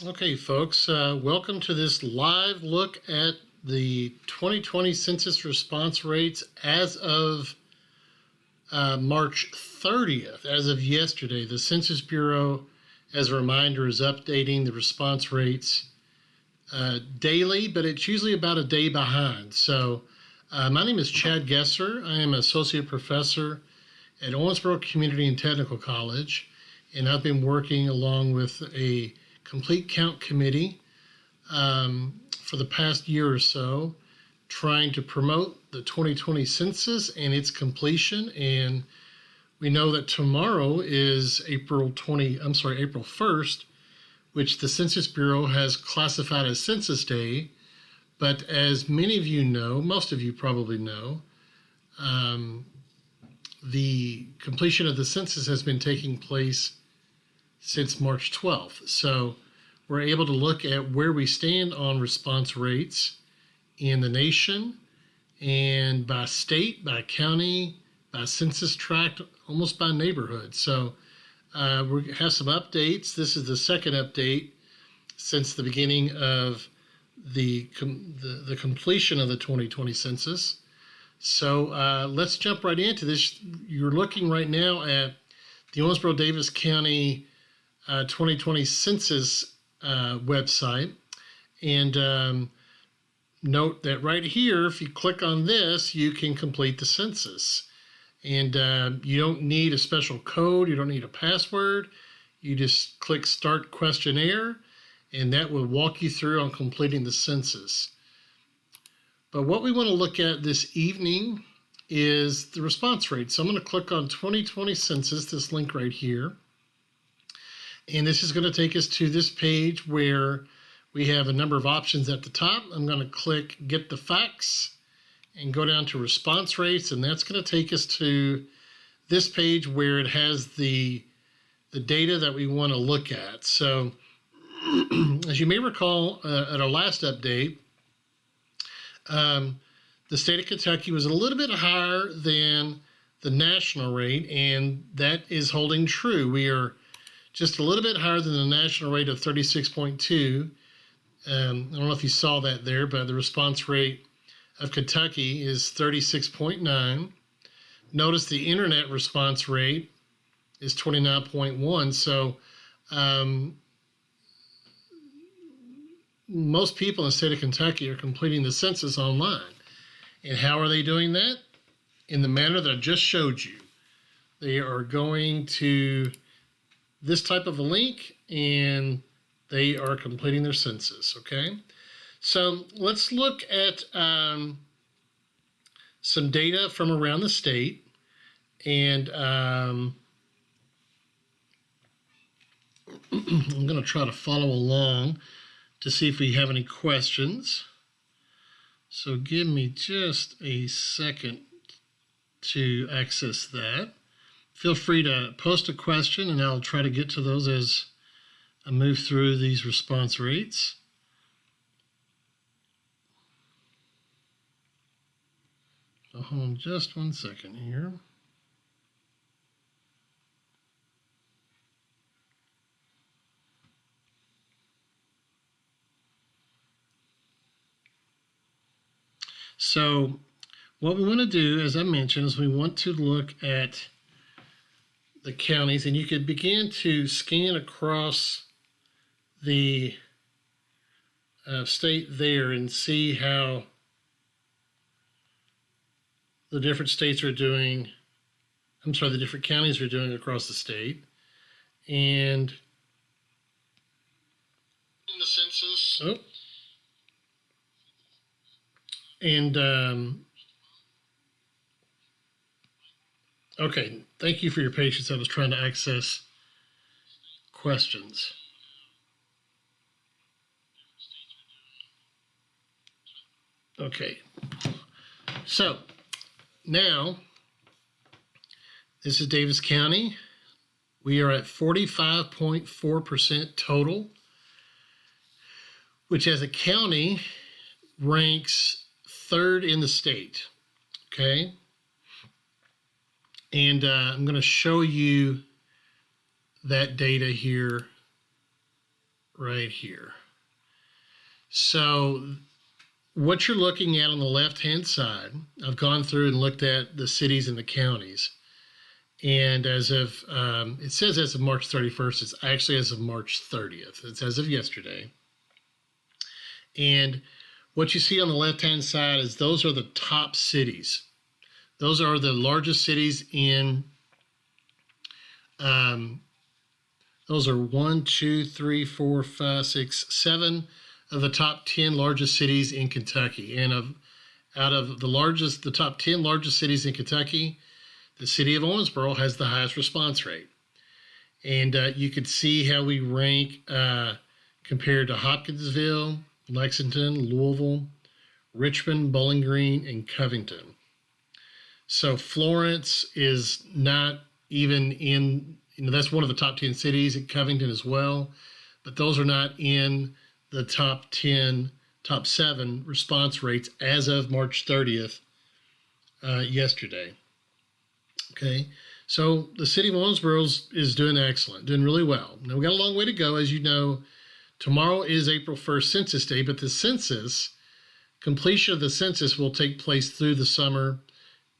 Okay, folks, welcome to this live look at the 2020 census response rates as of March 30th. As of yesterday, the Census Bureau, as a reminder, is updating the response rates daily, but it's usually about a day behind. So my name is Chad Gesser. I am an associate professor at Owensboro Community and Technical College, and I've been working along with a complete count committee for the past year or so, trying to promote the 2020 census and its completion. And we know that tomorrow is April 1st, which the Census Bureau has classified as Census Day. But as many of you know, most of you probably know, the completion of the census has been taking place since March 12th. So we're able to look at where we stand on response rates in the nation and by state, by county, by census tract, almost by neighborhood. So we have some updates. This is the second update since the beginning of the completion of the 2020 census. So let's jump right into this. You're looking right now at the Owensboro-Davis County 2020 census website. And note that right here, if you click on this, you can complete the census. And you don't need a special code. You don't need a password. You just click Start Questionnaire, and that will walk you through on completing the census. But what we want to look at this evening is the response rate. So I'm going to click on 2020 census, this link right here. And this is going to take us to this page where we have a number of options at the top. I'm going to click Get the Facts and go down to response rates. And that's going to take us to this page where it has the data that we want to look at. So as you may recall, at our last update, the state of Kentucky was a little bit higher than the national rate, and that is holding true. We are just a little bit higher than the national rate of 36.2. I don't know if you saw that there, but the response rate of Kentucky is 36.9. Notice the internet response rate is 29.1. So most people in the state of Kentucky are completing the census online. And how are they doing that? In the manner that I just showed you. They are going to this type of a link, and they are completing their census, okay? So let's look at some data from around the state, and I'm going to try to follow along to see if we have any questions. So give me just a second to access that. Feel free to post a question, and I'll try to get to those as I move through these response rates. So hold on just 1 second here. So what we want to do, as I mentioned, is we want to look at the counties, and you could begin to scan across the state there and see how the different states are doing, the different counties are doing across the state. And in the census, okay, thank you for your patience. I was trying to access questions. Okay, so now this is Davis County. We are at 45.4% total, which as a county ranks third in the state, okay? And I'm going to show you that data here right here. So what you're looking at on the left-hand side, I've gone through and looked at the cities and the counties. And as of, it says as of March 31st, it's actually as of March 30th. It's as of yesterday. And what you see on the left-hand side is those are the top cities. Those are the largest cities in, those are 1, 2, 3, 4, 5, 6, 7 of the top 10 largest cities in Kentucky. And out of the top 10 largest cities in Kentucky, the city of Owensboro has the highest response rate. And you could see how we rank compared to Hopkinsville, Lexington, Louisville, Richmond, Bowling Green, and Covington. So Florence is not even in, that's one of the top 10 cities, at Covington as well, but those are not in the top 7 response rates as of March 30th yesterday. Okay, so the city of Owensboro is doing excellent, doing really well. Now, we got a long way to go. As you know, tomorrow is April 1st, Census Day, but the census, completion of the census will take place through the summer,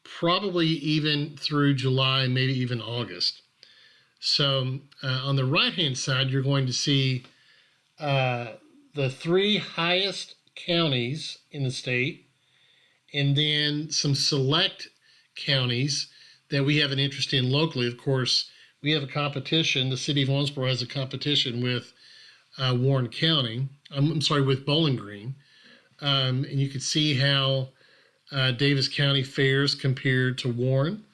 probably even through July, maybe even August. So on the right-hand side, you're going to see the 3 highest counties in the state, and then some select counties that we have an interest in locally. Of course, we have a competition. The city of Owensboro has a competition with Warren County. With Bowling Green. And you can see how Davis County fares compared to Warren,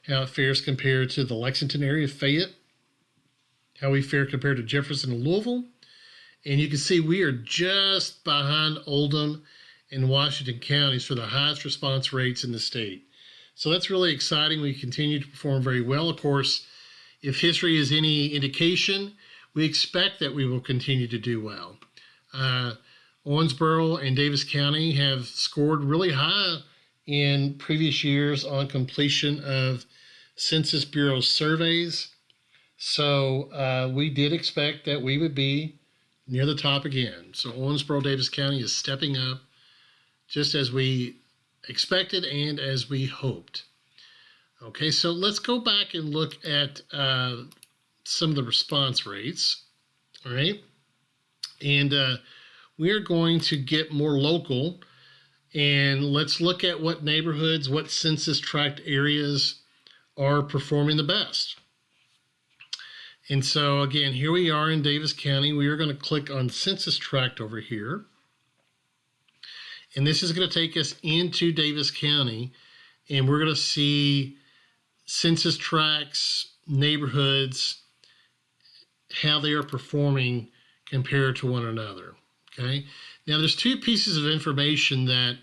how it fares compared to the Lexington area, Fayette, how we fare compared to Jefferson and Louisville. And you can see we are just behind Oldham and Washington counties for the highest response rates in the state. So that's really exciting. We continue to perform very well. Of course, if history is any indication, we expect that we will continue to do well. Owensboro and Davis County have scored really high in previous years on completion of Census Bureau surveys. So we did expect that we would be near the top again. So Owensboro, Davis County is stepping up just as we expected and as we hoped. Okay, so let's go back and look at some of the response rates. All right, and we are going to get more local, and let's look at what neighborhoods, what census tract areas are performing the best. And so again, here we are in Davis County. We are going to click on census tract over here. And this is going to take us into Davis County, and we're going to see census tracts, neighborhoods, how they are performing compared to one another. Okay. Now, there's 2 pieces of information that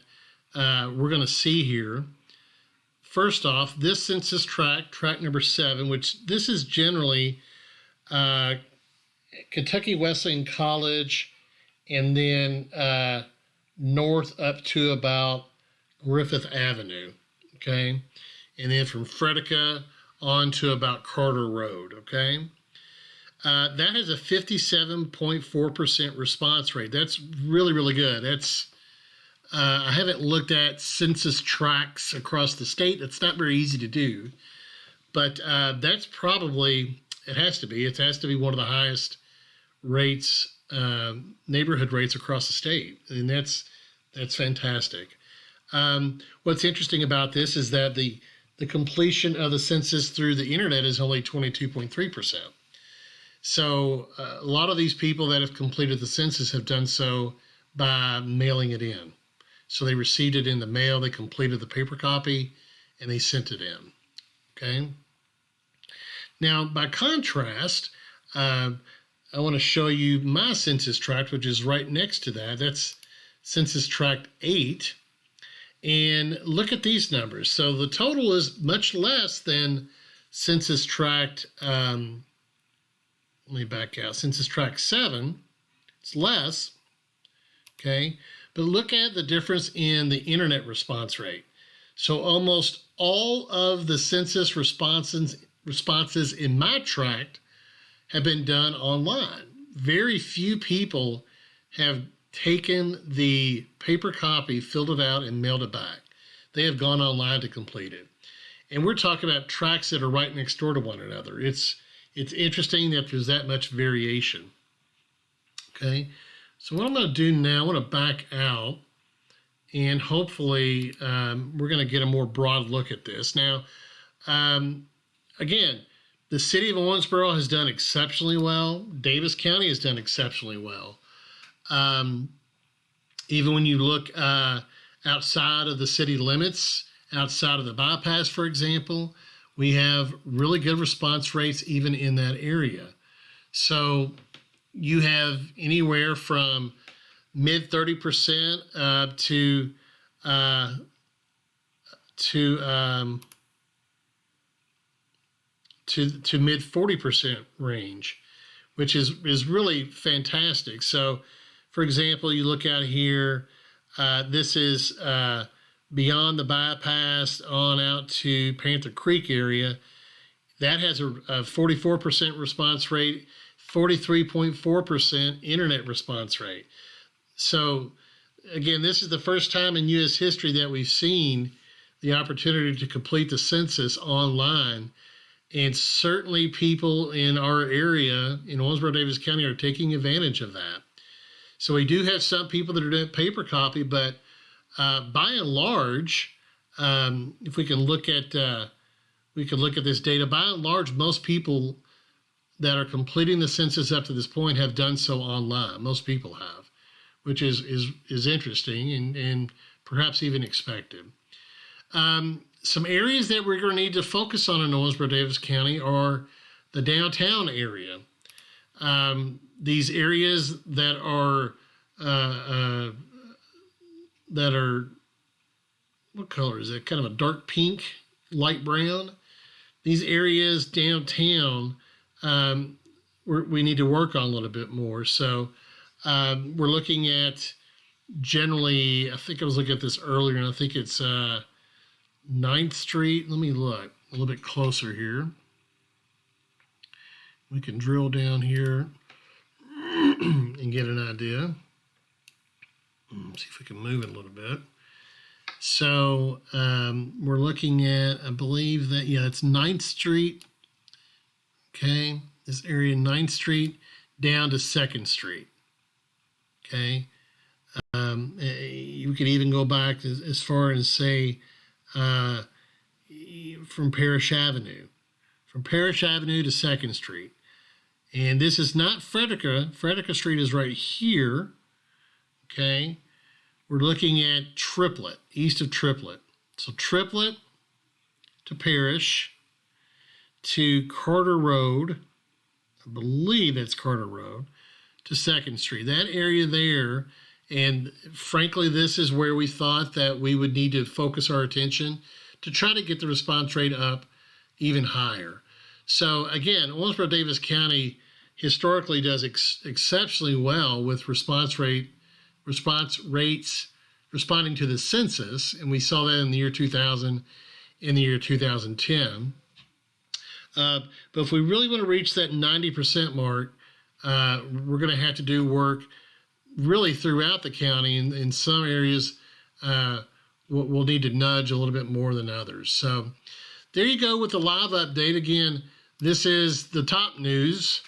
we're going to see here. First off, this census tract, tract number 7, which this is generally Kentucky Wesleyan College, and then north up to about Griffith Avenue, okay? And then from Frederica on to about Carter Road, okay? That has a 57.4% response rate. That's really, really good. That's I haven't looked at census tracts across the state. It's not very easy to do, but that's probably, it has to be one of the highest rates, neighborhood rates across the state, and that's fantastic. What's interesting about this is that the completion of the census through the internet is only 22.3%. So a lot of these people that have completed the census have done so by mailing it in. So they received it in the mail, they completed the paper copy, and they sent it in. Okay. Now, by contrast, I want to show you my census tract, which is right next to that. That's census tract 8. And look at these numbers. So the total is much less than census tract, let me back out, census tract 7. It's less, okay? But look at the difference in the internet response rate. So almost all of the census responses in my tract have been done online. very few people have taken the paper copy, filled it out, and mailed it back. They have gone online to complete it. And we're talking about tracts that are right next door to one another. It's interesting that there's that much variation. Okay, so what I'm going to do now, I want to back out, and hopefully we're going to get a more broad look at this. Now, again, the city of Owensboro has done exceptionally well. Davis County has done exceptionally well. Even when you look outside of the city limits, outside of the bypass, for example, we have really good response rates even in that area. So you have anywhere from mid 30% to mid 40% range, which is really fantastic. So, for example, you look out here, this is beyond the bypass on out to Panther Creek area. That has a 44% response rate, 43.4% internet response rate. So, again, this is the first time in U.S. history that we've seen the opportunity to complete the census online. And certainly people in our area, in Owensboro, Davis County, are taking advantage of that. So we do have some people that are doing paper copy, but by and large, if we can look at this data, by and large, most people that are completing the census up to this point have done so online. Most people have, which is interesting and perhaps even expected. Some areas that we're going to need to focus on in Owensboro, Davis County are the downtown area. These areas that are, what color is it? Kind of a dark pink, light brown. These areas downtown, we need to work on a little bit more. So we're looking at generally, I think I was looking at this earlier, and I think it's 9th Street. Let me look a little bit closer here. We can drill down here and get an idea. See if we can move it a little bit. So we're looking at, I believe that, yeah, it's 9th Street. Okay, this area, 9th Street down to 2nd Street. Okay, you could even go back as far as say from Parish Avenue. From Parish Avenue to 2nd Street. And this is not Frederica. Frederica Street is right here. Okay. We're looking at Triplet, east of Triplet. So Triplet to Parish to Carter Road. I believe that's Carter Road to 2nd Street. That area there, and frankly, this is where we thought that we would need to focus our attention to try to get the response rate up even higher. So again, Owensboro Davis County historically does exceptionally well with response rates responding to the census, and we saw that in the year 2000, in the year 2010. But if we really want to reach that 90% mark, we're going to have to do work really throughout the county. In some areas, we'll need to nudge a little bit more than others. So there you go with the live update. Again, this is the top news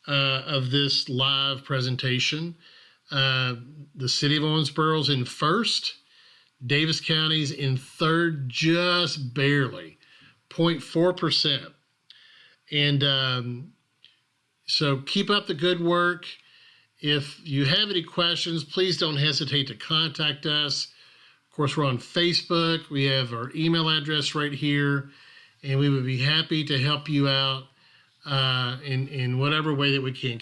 of this live presentation. The city of Owensboro's in 1st, Davis County's in 3rd, just barely, 0.4%. And so keep up the good work. If you have any questions, please don't hesitate to contact us. Of course, we're on Facebook. We have our email address right here, and we would be happy to help you out in whatever way that we can.